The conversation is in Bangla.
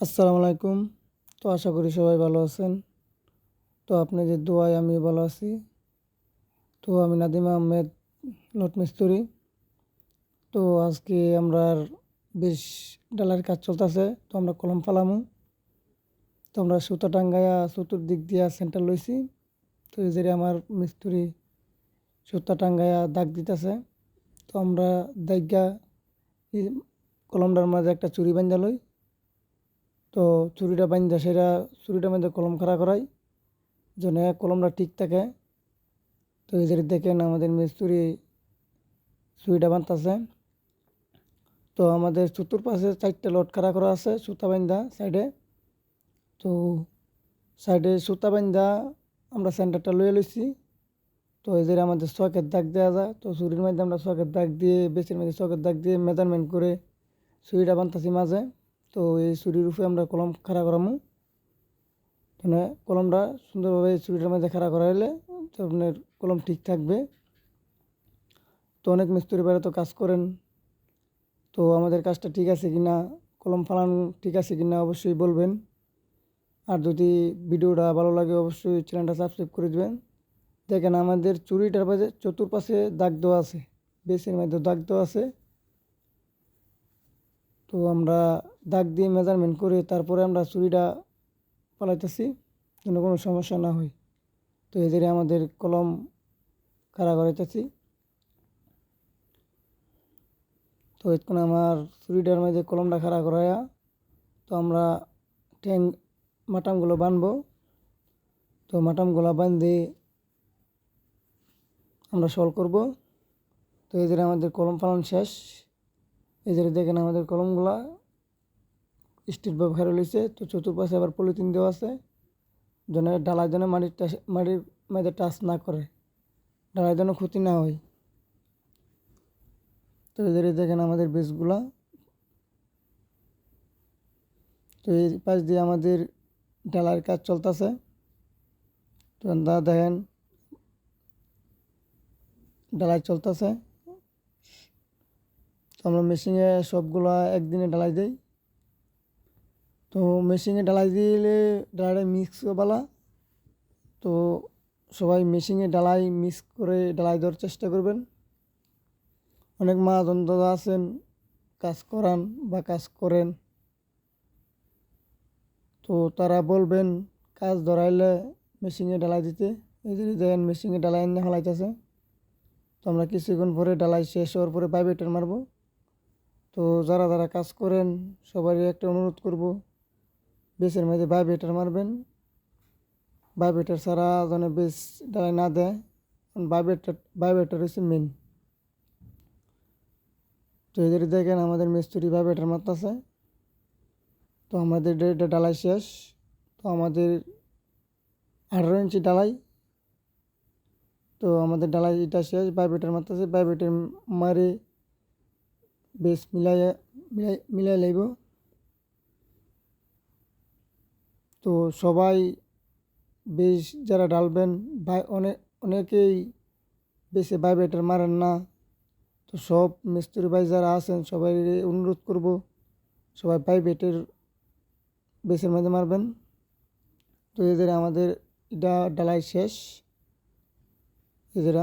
আসসালামু আলাইকুম। তো আশা করি সবাই ভালো আছেন। তো আপনাদের দোয়ায় আমি ভালো আছি। তো আমি নাদিম আহমেদ, লট মিস্ত্রি। তো আজকে আমরার বেশ ডালার কাজ চলতেছে। তো আমরা কলম ফালামু। তো আমরা সুতা টাঙ্গাইয়া চতুর্দিক দিয়া সেন্টার লইছি। তো এই যে আমার মিস্ত্রি সুতা টাঙ্গাইয়া দাগ দিতেছে। তো আমরা দাইগা এই কলমটার মাঝে একটা চুরি বান্ধা লই। তো চুরিটা বান্ধা সেটা চুরিটার মধ্যে কলম খাড়া করাই যেন কলমটা ঠিক থাকে। তো এই যে দেখেন আমাদের মিস্ত্রি সুইটা বানতেছে। তো আমাদের চতুর্পাশে 4টা লট খাড়া করা আছে সুতা বান্ধা সাইডে। তো সাইডে সুতা বান্ধা আমরা সেন্টারটা লয়ে লইছি। তো এই যে আমাদের চকের দাগ দেওয়া যায়। তো ছুরির মধ্যে আমরা চকের দাগ দিয়ে বেচের মধ্যে চকের দাগ দিয়ে মেজারমেন্ট করে ছুরিটা বানতাছি মাঝে। তো এই ছুরির উপরে আমরা কলম খাড়া করামু। মানে কলমটা সুন্দরভাবে ছুরিটার মধ্যে খাড়া করাইলে তো আপনার কলম ঠিক থাকবে। তো অনেক মিস্ত্রি বাইরে তো কাজ করেন। তো আমাদের কাজটা ঠিক আছে কিনা, কলম ফালানো ঠিক আছে কিনা অবশ্যই বলবেন। আর যদি ভিডিওটা ভালো লাগে অবশ্যই চ্যানেলটা সাবস্ক্রাইব করে দেবেন। দেখেন আমাদের চুরিটার মাঝে চতুর্পাশে দাগ দেওয়া আছে, বেসের মধ্যে দাগ দেওয়া আছে। তো আমরা দাগ দিয়ে মেজারমেন্ট করে তারপরে আমরা চুরিটা পালাইতেছি যেন কোনো সমস্যা না হয়। তো এদের আমাদের কলম খাড়া করাইতেছি। তো এখন আমার চুরিটার মধ্যে কলমটা খাড়া করাইয়া তো আমরা ট্যাং মাটামগুলো বানবো। তো মাটামগুলো বান্ধে আমরা সল করব। তো এই যে আমাদের কলম ফালানো শেষ। এই যে দেখেন আমাদের কলমগুলা স্টিল ব্যবহার রয়েছে। তো চতুর্পাশে আবার পলিথিন দেওয়া আছে যেন ডালায় যেন মাটির মধ্যে টাচ না করে, ডালায় যেন ক্ষতি না হয়। তো এই যে দেখেন আমাদের বেসগুলা। তো এই পাশ দিয়ে আমাদের ডালার কাজ চলতেছে। তো দেখেন ডালাই চলতেছে। তো আমরা মেশিনে সবগুলা একদিনে ডালাই দিই। তো মেশিনে ডালাই দিলে ডালাটা মিক্স বালা। তো সবাই মেশিনে ডালাই মিক্স করে ডালাই দেওয়ার চেষ্টা করবেন। অনেক মহাজন দাদা আছেন কাজ করান বা কাজ করেন। তো তারা বলবেন কাজ ধরাইলে মেশিনে ডালাই দিতে। এই যে দেখেন মেশিনে ডালাই এনে ফেলাইতেছে। তো আমরা কিছুক্ষণ পরে ডালাই শেষ হওয়ার পরে ভাইব্রেটর মারবো। তো যারা যারা কাজ করেন সবারই একটা অনুরোধ করব, বেসের মধ্যে ভাইব্রেটর মারবেন। ভাইব্রেটর ছাড়া যেন বেস ডালাই না দেয়, কারণ ভাইব্রেটর হচ্ছে মেন। তো এদের দেখেন আমাদের মিস্ত্রি ভাইব্রেটর মারতেছে। তো আমাদের এটা ডালাই শেষ। তো আমাদের 18 ইঞ্চি ডালাই। তো আমাদের ডালাই এটা শেষ, ভাইব্রেটর মারতেছে। ভাইব্রেটর মারে বেস মিলাই লাইব। তো সবাই বেশ যারা ডালবেন অনেকেই বেশি ভাইব্রেটর মারেন না। তো সব মিস্ত্রি ভাই যারা আছেন সবাই অনুরোধ করব সবাই ভাইব্রেটের বেসের মধ্যে মারবেন। তো এদের আমাদের এটা ডালাই শেষ। এদের